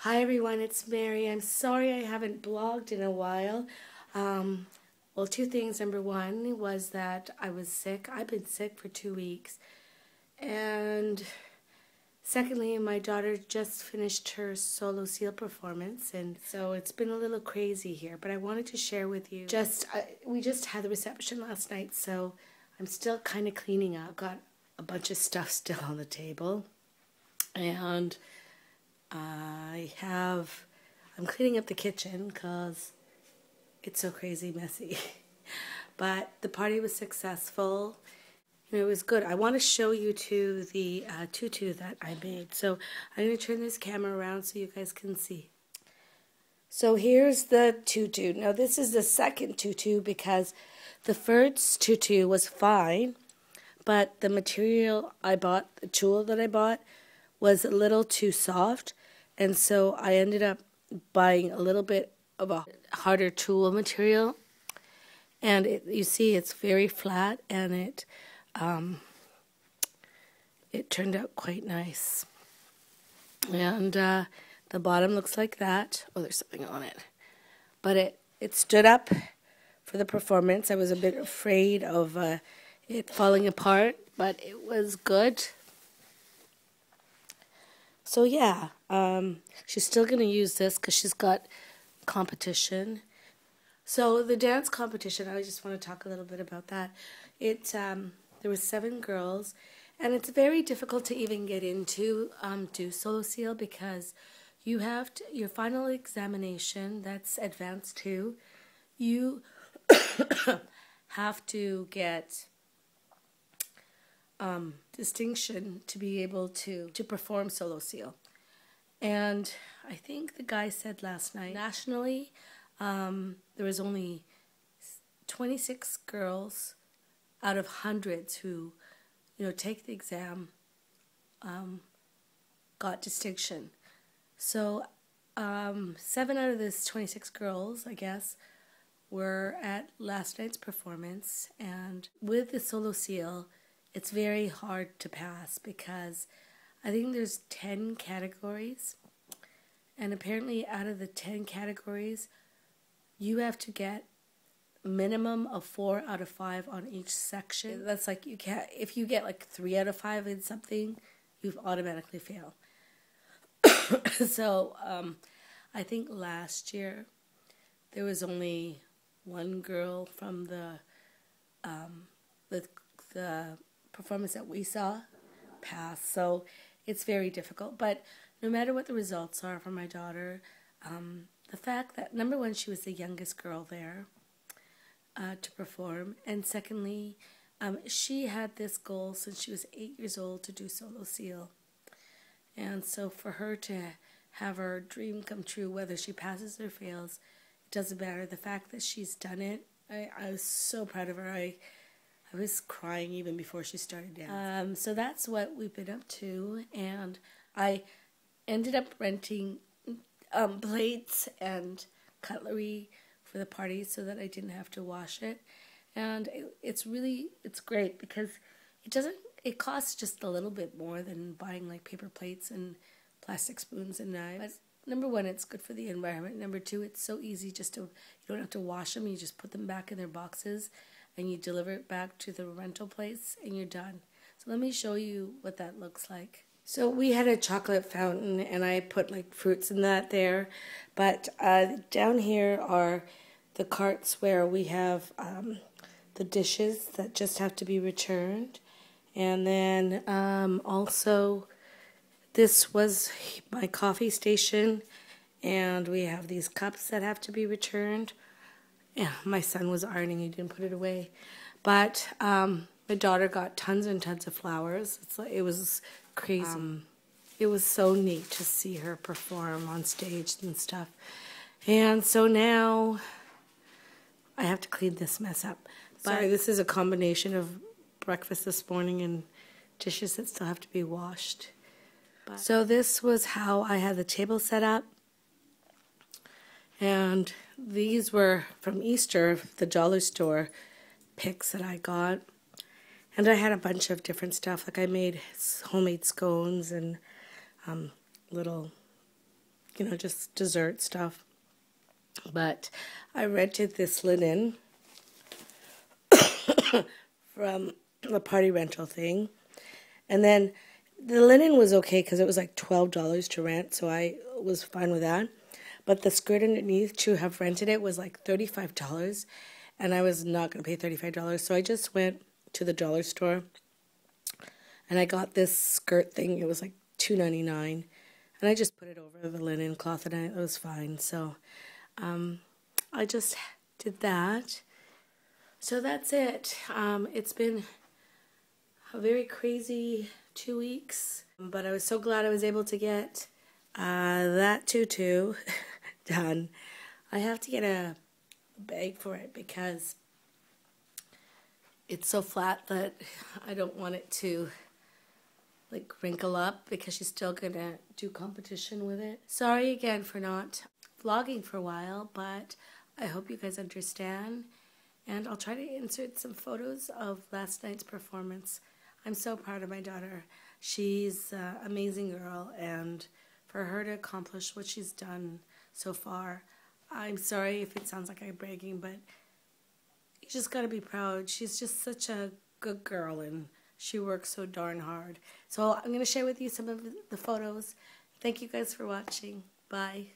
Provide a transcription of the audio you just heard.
Hi everyone, it's Mary. I'm sorry I haven't blogged in a while. Well, two things. Number one was that I was sick. I've been sick for 2 weeks. And secondly, my daughter just finished her solo seal performance, and so it's been a little crazy here. But I wanted to share with you. We just had the reception last night, so I'm still kind of cleaning up. Got a bunch of stuff still on the table, and I'm cleaning up the kitchen because it's so crazy messy. But the party was successful. It was good. I want to show you too the tutu that I made. So I'm going to turn this camera around so you guys can see. So here's the tutu. Now this is the second tutu because the first tutu was fine, but the material I bought, the tulle that I bought, was a little too soft, and so I ended up buying a little bit of a harder tulle material, and you see it's very flat, and it turned out quite nice. And the bottom looks like that. Oh, there's something on it, but it stood up for the performance. I was a bit afraid of it falling apart, but it was good. So yeah, she's still going to use this because she's got competition. So the dance competition, I just want to talk a little bit about that. There were 7 girls, and it's very difficult to even get into do solo seal because you have your final examination, that's advanced 2. You have to get distinction to be able to perform solo seal. And I think the guy said last night, nationally, there was only 26 girls out of hundreds who, take the exam, got distinction. So 7 out of this 26 girls, I guess, were at last night's performance. And with the solo seal, it's very hard to pass because I think there's 10 categories, and apparently out of the 10 categories, you have to get a minimum of 4 out of 5 on each section. That's like if you get like 3 out of 5 in something, you've automatically failed. So I think last year there was only one girl from the performance that we saw pass. So it's very difficult. But no matter what the results are for my daughter, the fact that, number one, she was the youngest girl there to perform, and secondly, she had this goal since she was 8 years old to do solo seal. And so for her to have her dream come true, whether she passes or fails, it doesn't matter. The fact that she's done it, I was so proud of her. I was crying even before she started dancing. So that's what we've been up to, and I ended up renting plates and cutlery for the party so that I didn't have to wash it. And it's great because it costs just a little bit more than buying like paper plates and plastic spoons and knives. But number one, it's good for the environment. Number two, it's so easy you don't have to wash them. You just put them back in their boxes and you deliver it back to the rental place and you're done. So let me show you what that looks like. So we had a chocolate fountain, and I put like fruits in that there. But down here are the carts where we have the dishes that just have to be returned. And then also this was my coffee station, and we have these cups that have to be returned. Yeah, my son was ironing, he didn't put it away. But my daughter got tons and tons of flowers. It was crazy. It was so neat to see her perform on stage and stuff. And so now I have to clean this mess up. Sorry, this is a combination of breakfast this morning and dishes that still have to be washed. So this was how I had the table set up. And these were from Easter, the dollar store picks that I got. And I had a bunch of different stuff. Like I made homemade scones and little you know, just dessert stuff. But I rented this linen from the party rental thing. And then the linen was okay because it was like $12 to rent, so I was fine with that. But the skirt underneath to have rented it was like $35, and I was not going to pay $35. So I just went to the dollar store, and I got this skirt thing. It was like $2.99, and I just put it over the linen cloth, and it was fine. So I just did that. So that's it. It's been a very crazy 2 weeks, but I was so glad I was able to get that tutu done. I have to get a bag for it because it's so flat that I don't want it to like wrinkle up, because she's still gonna do competition with it. Sorry again for not vlogging for a while, but I hope you guys understand, and I'll try to insert some photos of last night's performance. I'm so proud of my daughter. She's an amazing girl, and for her to accomplish what she's done so far, I'm sorry if it sounds like I'm bragging, but you just gotta be proud. She's just such a good girl, and she works so darn hard. So I'm gonna share with you some of the photos. Thank you guys for watching. Bye.